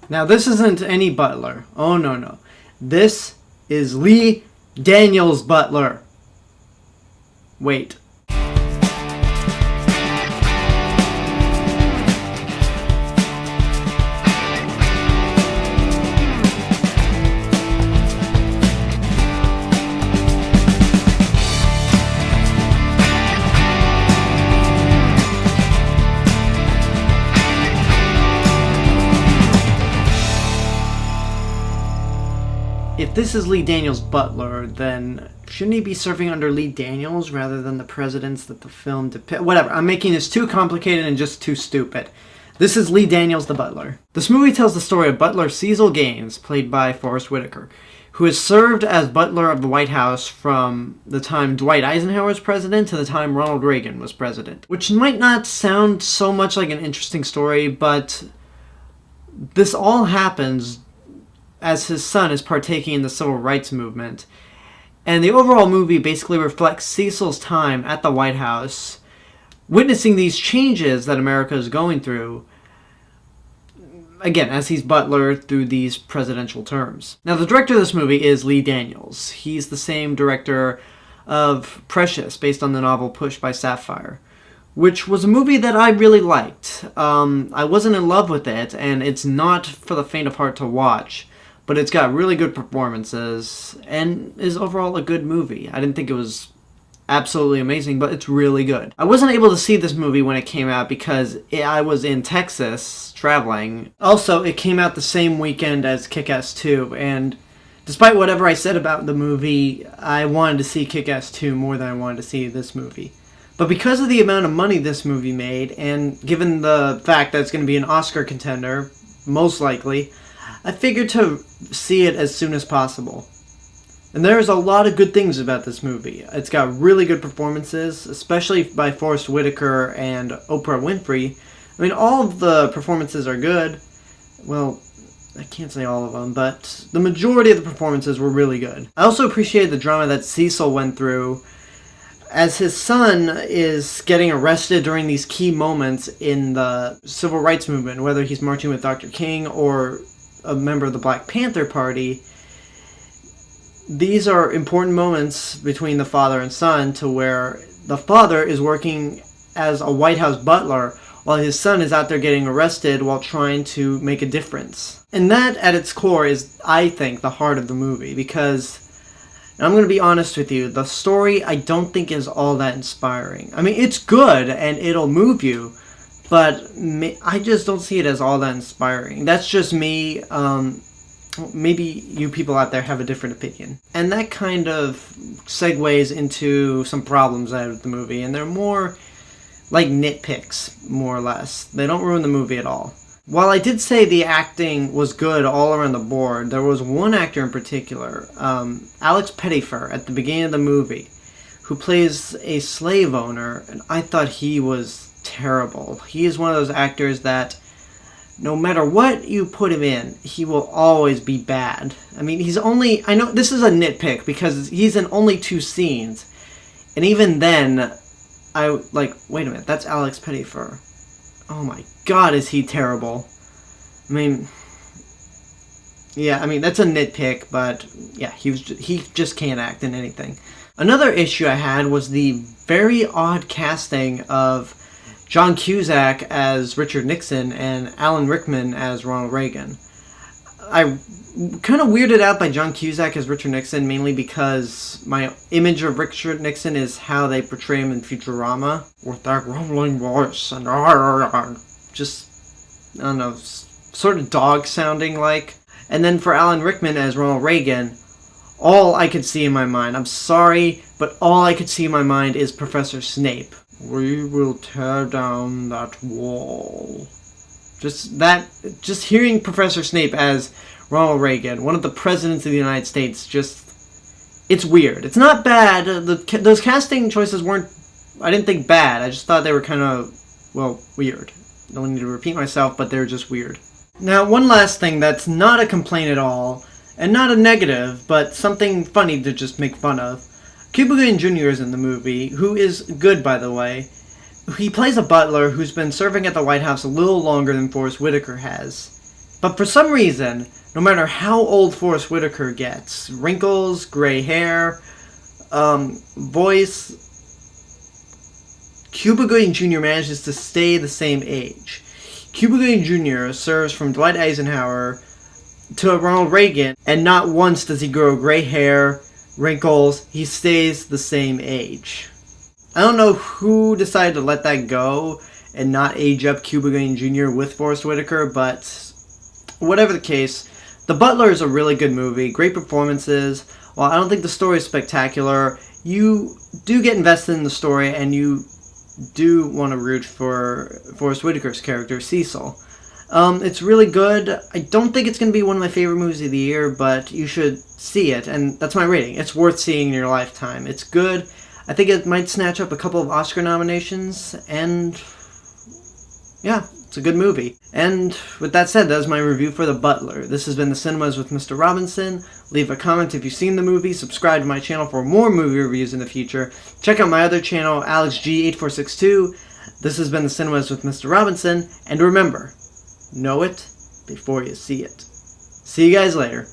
Now, this isn't any Butler. Oh, no, no. This is Lee Daniels Butler. Wait. If this is Lee Daniels Butler, then shouldn't he be serving under Lee Daniels rather than the presidents that the film depicts? Whatever, I'm making this too complicated and just too stupid. This is Lee Daniels the Butler. This movie tells the story of Butler Cecil Gaines, played by Forrest Whitaker, who has served as Butler of the White House from the time Dwight Eisenhower was president to the time Ronald Reagan was president. Which might not sound so much like an interesting story, but this all happens as his son is partaking in the civil rights movement. And the overall movie basically reflects Cecil's time at the White House, witnessing these changes that America is going through, again, as he's Butler through these presidential terms. Now, the director of this movie is Lee Daniels. He's the same director of Precious, based on the novel Push by Sapphire, which was a movie that I really liked. I wasn't in love with it, and it's not for the faint of heart to watch, but it's got really good performances and is overall a good movie. I didn't think it was absolutely amazing, but it's really good. I wasn't able to see this movie when it came out because I was in Texas traveling. Also, it came out the same weekend as Kick-Ass 2, and despite whatever I said about the movie, I wanted to see Kick-Ass 2 more than I wanted to see this movie. But because of the amount of money this movie made, and given the fact that it's going to be an Oscar contender, most likely, I figured to see it as soon as possible. And there's a lot of good things about this movie. It's got really good performances, especially by Forrest Whitaker and Oprah Winfrey. I mean, all of the performances are good. Well, I can't say all of them, but the majority of the performances were really good. I also appreciated the drama that Cecil went through as his son is getting arrested during these key moments in the civil rights movement, whether he's marching with Dr. King or a member of the Black Panther Party. These are important moments between the father and son, to where the father is working as a White House butler while his son is out there getting arrested while trying to make a difference. And that, at its core, is, I think, the heart of the movie, because, and I'm going to be honest with you, the story I don't think is all that inspiring. I mean, it's good and it'll move you, but I just don't see it as all that inspiring. That's just me. Maybe you people out there have a different opinion. And that kind of segues into some problems I have with the movie, and they're more like nitpicks, more or less. They don't ruin the movie at all. While I did say the acting was good all around the board, there was one actor in particular, Alex Pettyfer, at the beginning of the movie, who plays a slave owner, and I thought he was terrible. He is one of those actors that no matter what you put him in, he will always be bad. I mean, I know this is a nitpick because he's in only 2 scenes, and even then, wait a minute, that's Alex Pettyfer. Oh my god, is he terrible. I mean, yeah, that's a nitpick, but yeah, he just can't act in anything. Another issue I had was the very odd casting of John Cusack as Richard Nixon and Alan Rickman as Ronald Reagan. I'm kind of weirded out by John Cusack as Richard Nixon, mainly because my image of Richard Nixon is how they portray him in Futurama, with that rumbling voice and just, I don't know, sort of dog sounding like. And then for Alan Rickman as Ronald Reagan, all I could see in my mind, I'm sorry, but all I could see in my mind is Professor Snape. We will tear down that wall. Just hearing Professor Snape as Ronald Reagan, one of the presidents of the United States, it's weird. It's not bad. Those casting choices weren't, I didn't think bad. I just thought they were kind of, weird. I don't need to repeat myself, but they're just weird. Now, one last thing that's not a complaint at all, and not a negative, but something funny to just make fun of. Cuba Gooding Jr. is in the movie, who is good, by the way. He plays a butler who's been serving at the White House a little longer than Forrest Whitaker has. But for some reason, no matter how old Forrest Whitaker gets, wrinkles, gray hair, voice, Cuba Gooding Jr. manages to stay the same age. Cuba Gooding Jr. serves from Dwight Eisenhower to Ronald Reagan, and not once does he grow gray hair, wrinkles. He stays the same age. I don't know who decided to let that go and not age up Cuba Gooding Jr. with Forrest Whitaker, but whatever the case, The Butler is a really good movie, great performances. While I don't think the story is spectacular, you do get invested in the story, and you do want to root for Forrest Whitaker's character, Cecil. It's really good. I don't think it's going to be one of my favorite movies of the year, but you should see it, and that's my rating. It's worth seeing in your lifetime. It's good. I think it might snatch up a couple of Oscar nominations, and yeah, it's a good movie. And with that said, that's my review for The Butler. This has been The Cinemas with Mr. Robinson. Leave a comment if you've seen the movie. Subscribe to my channel for more movie reviews in the future. Check out my other channel, AlexG8462. This has been The Cinemas with Mr. Robinson. And remember, know it before you see it. See you guys later.